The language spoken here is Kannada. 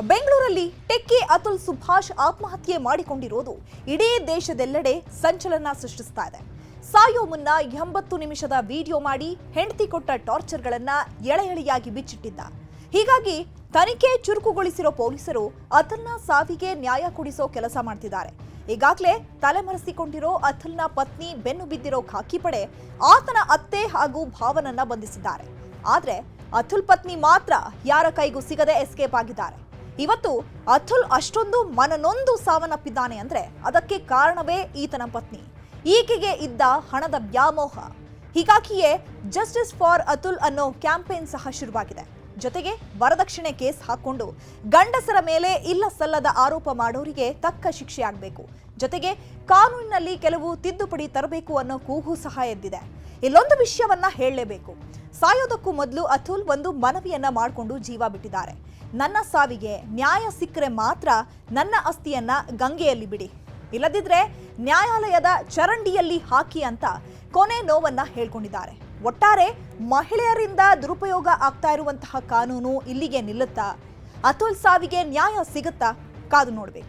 ಬೆಂಗಳೂರಲ್ಲಿ ಟೆಕ್ಕಿ ಅತುಲ್ ಸುಭಾಷ್ ಆತ್ಮಹತ್ಯೆ ಮಾಡಿಕೊಂಡಿರೋದು ಇಡೀ ದೇಶದೆಲ್ಲೆಡೆ ಸಂಚಲನ ಸೃಷ್ಟಿಸ್ತಾ ಇದೆ. ಸಾಯೋ ಮುನ್ನ 80 ನಿಮಿಷದ ವಿಡಿಯೋ ಮಾಡಿ ಹೆಂಡತಿ ಕೊಟ್ಟ ಟಾರ್ಚರ್ಗಳನ್ನ ಎಳೆಯಾಗಿ ಬಿಚ್ಚಿಟ್ಟಿದ್ದ. ಹೀಗಾಗಿ ತನಿಖೆ ಚುರುಕುಗೊಳಿಸಿರೋ ಪೊಲೀಸರು ಅತುಲ್ನ ಸಾವಿಗೆ ನ್ಯಾಯ ಕೊಡಿಸೋ ಕೆಲಸ ಮಾಡ್ತಿದ್ದಾರೆ. ಈಗಾಗಲೇ ತಲೆಮರೆಸಿಕೊಂಡಿರೋ ಅತುಲ್ನ ಪತ್ನಿ ಬೆನ್ನು ಬಿದ್ದಿರೋ ಖಾಕಿ ಪಡೆ ಆತನ ಅತ್ತೆ ಹಾಗೂ ಭಾವನನ್ನ ಬಂಧಿಸಿದ್ದಾರೆ. ಆದ್ರೆ ಅತುಲ್ ಪತ್ನಿ ಮಾತ್ರ ಯಾರ ಕೈಗೂ ಸಿಗದೆ ಎಸ್ಕೇಪ್ ಆಗಿದ್ದಾರೆ. ಇವತ್ತು ಅತುಲ್ ಅಷ್ಟೊಂದು ಮನನೊಂದು ಸಾವನ್ನಪ್ಪಿದ್ದಾನೆ ಅಂದ್ರೆ ಅದಕ್ಕೆ ಕಾರಣವೇ ಈತನ ಪತ್ನಿ. ಈಕೆಗೆ ಇದ್ದ ಹಣದ ವ್ಯಾಮೋಹ. ಹೀಗಾಗಿಯೇ ಜಸ್ಟಿಸ್ ಫಾರ್ ಅತುಲ್ ಅನ್ನೋ ಕ್ಯಾಂಪೇನ್ ಸಹ ಶುರುವಾಗಿದೆ. ಜೊತೆಗೆ ವರದಕ್ಷಿಣೆ ಕೇಸ್ ಹಾಕೊಂಡು ಗಂಡಸರ ಮೇಲೆ ಇಲ್ಲ ಸಲ್ಲದ ಆರೋಪ ಮಾಡೋರಿಗೆ ತಕ್ಕ ಶಿಕ್ಷೆ ಆಗಬೇಕು. ಜೊತೆಗೆ ಕಾನೂನಿನಲ್ಲಿ ಕೆಲವು ತಿದ್ದುಪಡಿ ತರಬೇಕು ಅನ್ನೋ ಕೂಗು ಸಹ ಎದ್ದಿದೆ. ಇಲ್ಲೊಂದು ವಿಷಯವನ್ನ ಹೇಳಲೇಬೇಕು. ಸಾಯೋದಕ್ಕೂ ಮೊದಲು ಅತುಲ್ ಒಂದು ಮನವಿಯನ್ನ ಮಾಡಿಕೊಂಡು ಜೀವ ಬಿಟ್ಟಿದ್ದಾರೆ. ನನ್ನ ಸಾವಿಗೆ ನ್ಯಾಯ ಸಿಕ್ಕರೆ ಮಾತ್ರ ನನ್ನ ಅಸ್ಥಿಯನ್ನ ಗಂಗೆಯಲ್ಲಿ ಬಿಡಿ, ಇಲ್ಲದಿದ್ರೆ ನ್ಯಾಯಾಲಯದ ಚರಂಡಿಯಲ್ಲಿ ಹಾಕಿ ಅಂತ ಕೊನೆ ನೋವನ್ನ ಹೇಳ್ಕೊಂಡಿದ್ದಾರೆ. ಒಟ್ಟಾರೆ ಮಹಿಳೆಯರಿಂದ ದುರುಪಯೋಗ ಆಗ್ತಾ ಇರುವಂತಹ ಕಾನೂನು ಇಲ್ಲಿಗೆ ನಿಲ್ಲುತ್ತಾ? ಅತುಲ್ ಸಾವಿಗೆ ನ್ಯಾಯ ಸಿಗುತ್ತಾ? ಕಾದು ನೋಡ್ಬೇಕು.